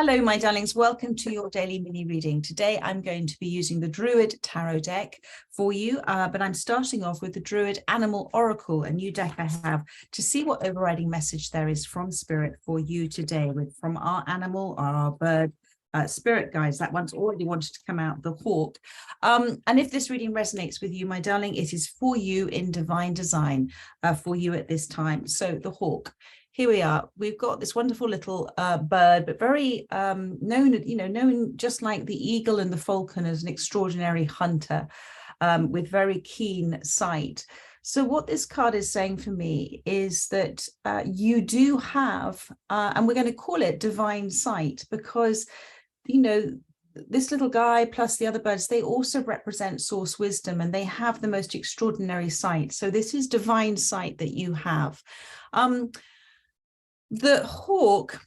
Hello, my darlings. Welcome to your daily mini reading. Today, I'm going to be using the Druid Tarot deck for you, but I'm starting off with the Druid Animal Oracle, a new deck I have, to see what overriding message there is from Spirit for you today, from our animal or our bird spirit guides. That one's already wanted to come out, the hawk. And if this reading resonates with you, my darling, it is for you in divine design for you at this time. So the hawk. Here we are. We've got this wonderful little bird, but very known just like the eagle and the falcon as an extraordinary hunter with very keen sight. So what this card is saying for me is that you do have, and we're going to call it divine sight, because, you know, this little guy plus the other birds, they also represent source wisdom and they have the most extraordinary sight. So this is divine sight that you have. The hawk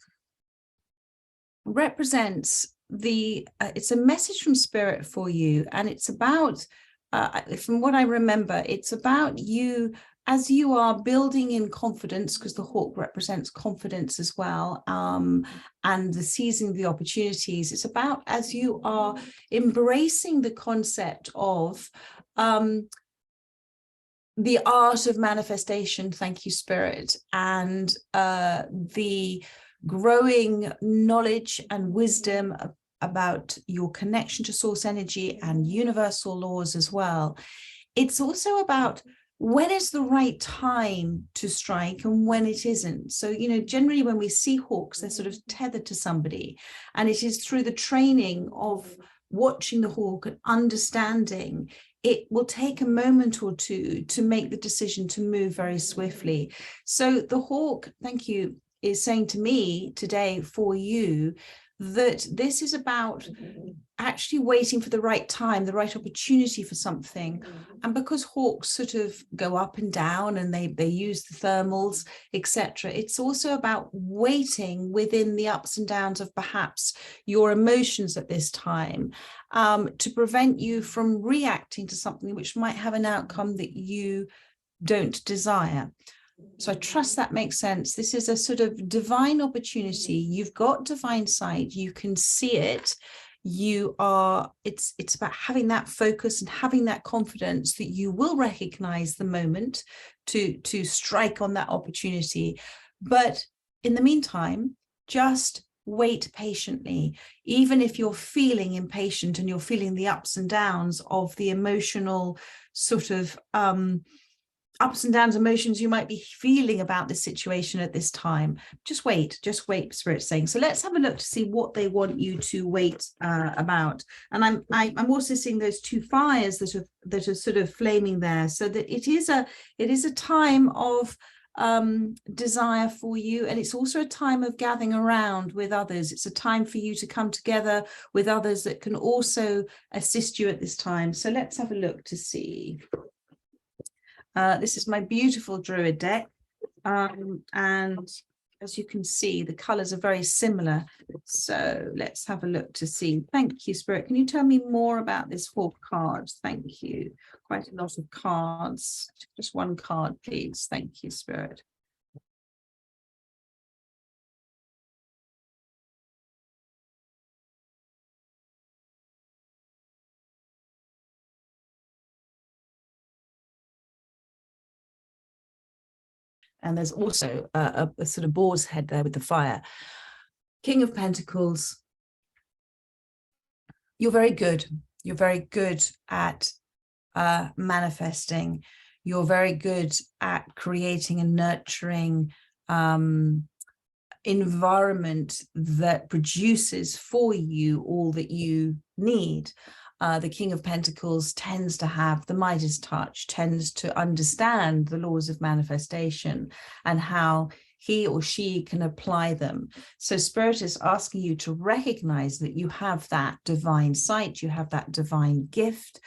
represents it's a message from Spirit for you, and it's about, from what I remember, it's about you as you are building in confidence, because the hawk represents confidence as well, and the seizing the opportunities. It's about as you are embracing the concept of the art of manifestation, thank you, Spirit, and the growing knowledge and wisdom about your connection to source energy and universal laws as well. It's also about when is the right time to strike and when it isn't. So, you know, generally when we see hawks, they're sort of tethered to somebody, and it is through the training of watching the hawk and understanding it will take a moment or two to make the decision to move very swiftly. So the hawk, thank you, is saying to me today for you that this is about actually waiting for the right time, the right opportunity for something. And because hawks sort of go up and down and they use the thermals, etc., it's also about waiting within the ups and downs of perhaps your emotions at this time, to prevent you from reacting to something which might have an outcome that you don't desire. So I trust that makes sense. This is a sort of divine opportunity. You've got divine sight. You can see it. It's about having that focus and having that confidence that you will recognize the moment to strike on that opportunity. But in the meantime, just wait patiently. Even if you're feeling impatient and you're feeling the ups and downs of the emotional sort of ups and downs emotions you might be feeling about this situation at this time, just wait, Spirit's saying. So let's have a look to see what they want you to wait about. And I'm also seeing those two fires that are sort of flaming there, so that it is a time of desire for you, and it's also a time of gathering around with others. It's a time for you to come together with others that can also assist you at this time. So let's have a look to see. This is my beautiful Druid deck, and as you can see, the colors are very similar. So let's have a look to see. Thank you, Spirit. Can you tell me more about this hawk card? Thank you. Quite a lot of cards. Just one card, please. Thank you, Spirit. And there's also a sort of boar's head there with the fire. King of Pentacles. You're very good. You're very good at manifesting. You're very good at creating and nurturing environment that produces for you all that you need. The King of Pentacles tends to have the Midas touch, tends to understand the laws of manifestation and how he or she can apply them. So Spirit is asking you to recognize that you have that divine sight, you have that divine gift.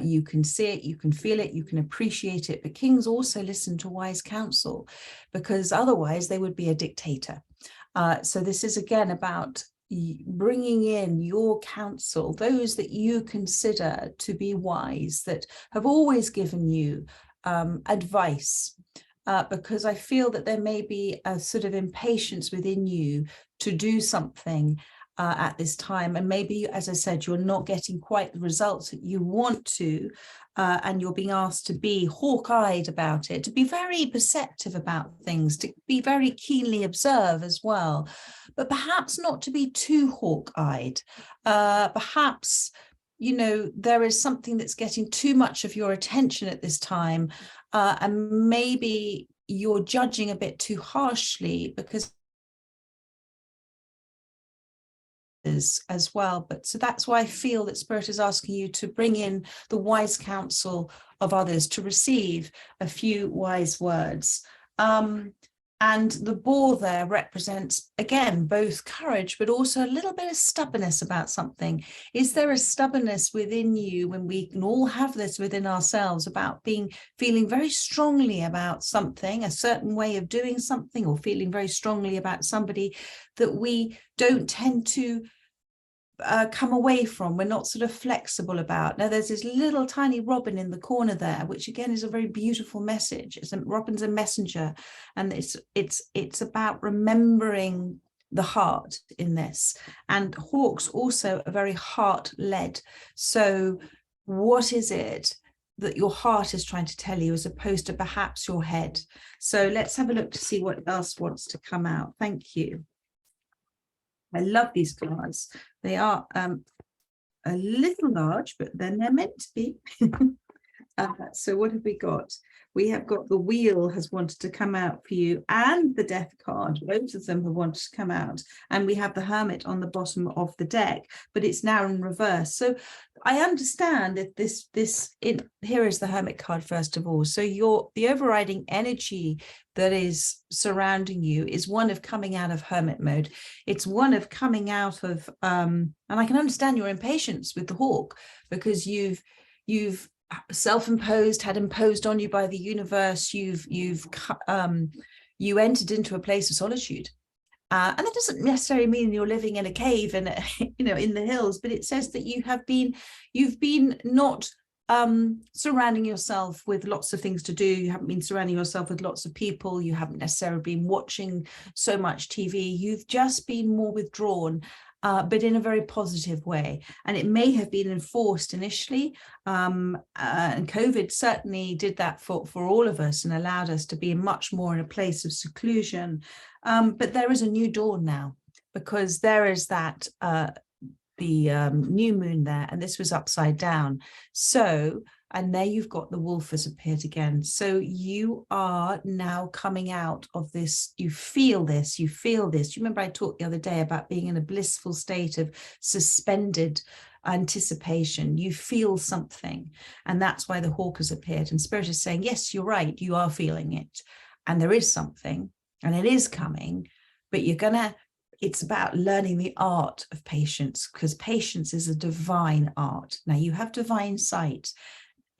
You can see it, you can feel it, you can appreciate it. But kings also listen to wise counsel, because otherwise they would be a dictator. So this is again about bringing in your counsel, those that you consider to be wise, that have always given you advice, because I feel that there may be a sort of impatience within you to do something at this time, and maybe, as I said, you're not getting quite the results that you want to, and you're being asked to be hawk-eyed about it, to be very perceptive about things, to be very keenly observe as well, but perhaps not to be too hawk-eyed. Perhaps, you know, there is something that's getting too much of your attention at this time, and maybe you're judging a bit too harshly because as well. But so that's why I feel that Spirit is asking you to bring in the wise counsel of others, to receive a few wise words. And the boar there represents, again, both courage, but also a little bit of stubbornness about something. Is there a stubbornness within you, when we can all have this within ourselves, about feeling very strongly about something, a certain way of doing something, or feeling very strongly about somebody that we don't tend to come away from, we're not sort of flexible about? Now there's this little tiny robin in the corner there, which again is a very beautiful message. Robin's a messenger, and it's about remembering the heart in this. And hawks also are very heart-led. So what is it that your heart is trying to tell you, as opposed to perhaps your head? So let's have a look to see what else wants to come out. Thank you. I love these cards. They are a little large, but then they're meant to be. So what have we got? We have got the Wheel has wanted to come out for you, and the Death card. Both of them have wanted to come out. And we have the Hermit on the bottom of the deck, but it's now in reverse. So I understand that here is the Hermit card, first of all. So the overriding energy that is surrounding you is one of coming out of hermit mode. It's one of coming out of, and I can understand your impatience with the hawk, because you've self-imposed, had imposed on you by the universe. You entered into a place of solitude, and that doesn't necessarily mean you're living in a cave and in the hills, but it says that you've been not surrounding yourself with lots of things to do. You haven't been surrounding yourself with lots of people. You haven't necessarily been watching so much TV. You've just been more withdrawn, but in a very positive way. And it may have been enforced initially, and COVID certainly did that for all of us and allowed us to be much more in a place of seclusion. But there is a new dawn now, because there is that the new moon there, and this was upside down. So, and there you've got the wolf has appeared again. So you are now coming out of this. You feel this. You remember I talked the other day about being in a blissful state of suspended anticipation. You feel something, and that's why the hawk has appeared. And Spirit is saying, yes, you're right, you are feeling it, and there is something, and it is coming, but it's about learning the art of patience, because patience is a divine art. Now you have divine sight,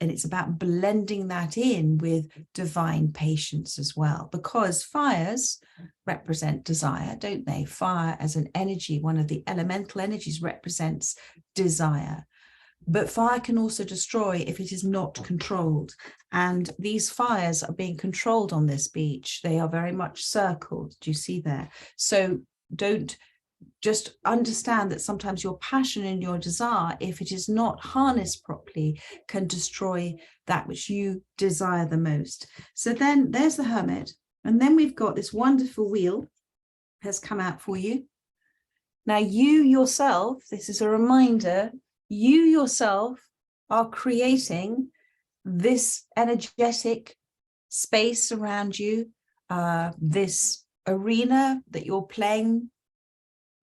and it's about blending that in with divine patience as well, because fires represent desire, don't they? Fire as an energy, one of the elemental energies, represents desire. But fire can also destroy if it is not controlled. And these fires are being controlled on this beach. They are very much circled. Do you see there? So don't just understand that sometimes your passion and your desire, if it is not harnessed properly, can destroy that which you desire the most. So then there's the Hermit. And then we've got this wonderful Wheel has come out for you. Now you yourself, this is a reminder, you yourself are creating this energetic space around you, this arena that you're playing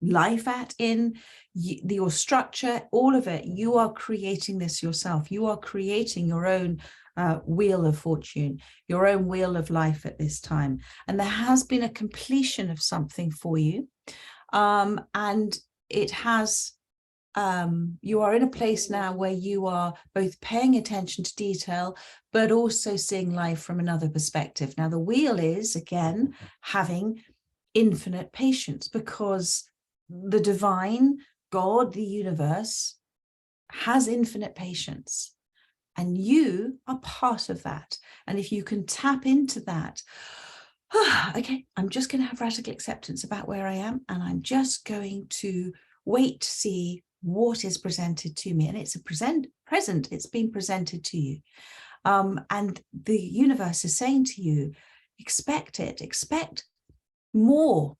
life in your structure, all of it. You are creating this yourself. You are creating your own wheel of fortune, your own wheel of life at this time. And there has been a completion of something for you, and it has you are in a place now where you are both paying attention to detail, but also seeing life from another perspective. Now, the wheel is, again, having infinite patience, because the divine God, the universe, has infinite patience. And you are part of that. And if you can tap into that, Okay, I'm just going to have radical acceptance about where I am, and I'm just going to wait to see what is presented to me. And it's a present, it's been presented to you. And the universe is saying to you, expect it, expect more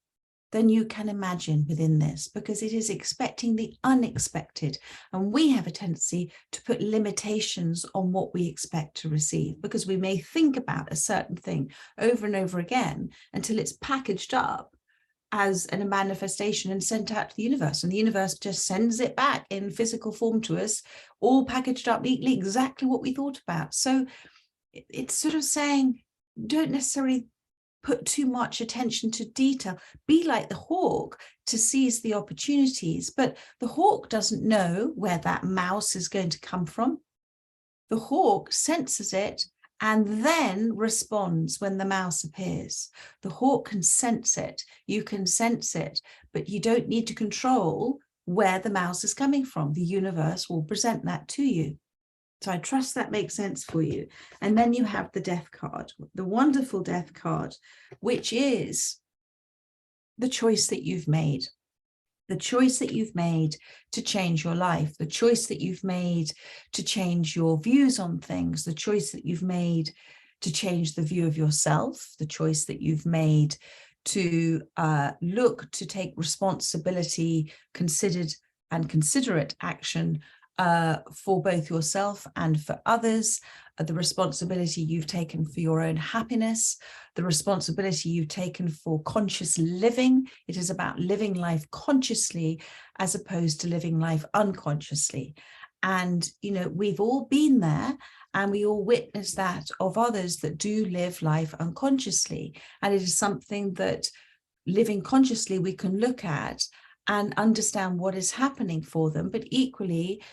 than you can imagine within this, because it is expecting the unexpected. And we have a tendency to put limitations on what we expect to receive, because we may think about a certain thing over and over again until it's packaged up as a manifestation and sent out to the universe. And the universe just sends it back in physical form to us, all packaged up neatly, exactly what we thought about. So it's sort of saying, don't necessarily put too much attention to detail. Be like the hawk to seize the opportunities. But the hawk doesn't know where that mouse is going to come from. The hawk senses it and then responds when the mouse appears. The hawk can sense it. You can sense it, but you don't need to control where the mouse is coming from. The universe will present that to you. So I trust that makes sense for you. And then you have the death card, the wonderful death card, which is the choice that you've made. The choice that you've made to change your life, the choice that you've made to change your views on things, the choice that you've made to change the view of yourself, the choice that you've made to look to take responsibility, considered and considerate action for both yourself and for others, the responsibility you've taken for your own happiness, the responsibility you've taken for conscious living. It is about living life consciously as opposed to living life unconsciously. And, you know, we've all been there, and we all witness that of others that do live life unconsciously. And it is something that living consciously we can look at and understand what is happening for them, but equally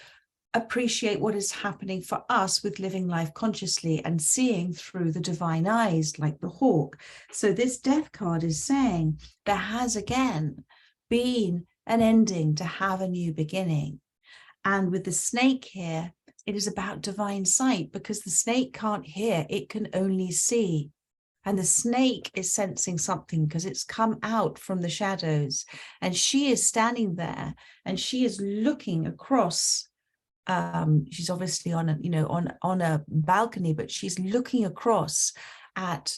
appreciate what is happening for us with living life consciously and seeing through the divine eyes like the hawk. So this death card is saying there has again been an ending to have a new beginning. And with the snake here, it is about divine sight, because the snake can't hear, it can only see. And the snake is sensing something because it's come out from the shadows, and she is standing there and she is looking across. She's obviously on a, you know, on a balcony, but she's looking across at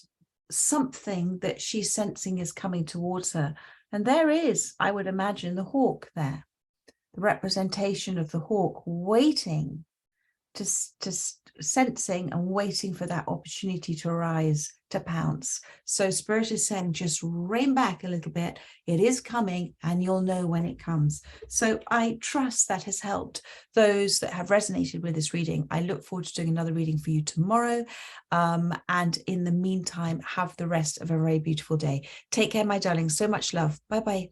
something that she's sensing is coming towards her. And there is, I would imagine, the hawk there, the representation of the hawk waiting to sensing and waiting for that opportunity to arise, to pounce. So Spirit is saying, just rein back a little bit. It is coming, and you'll know when it comes. So I trust that has helped those that have resonated with this reading. I look forward to doing another reading for you tomorrow. And in the meantime, have the rest of a very beautiful day. Take care, my darling. So much love. Bye-bye.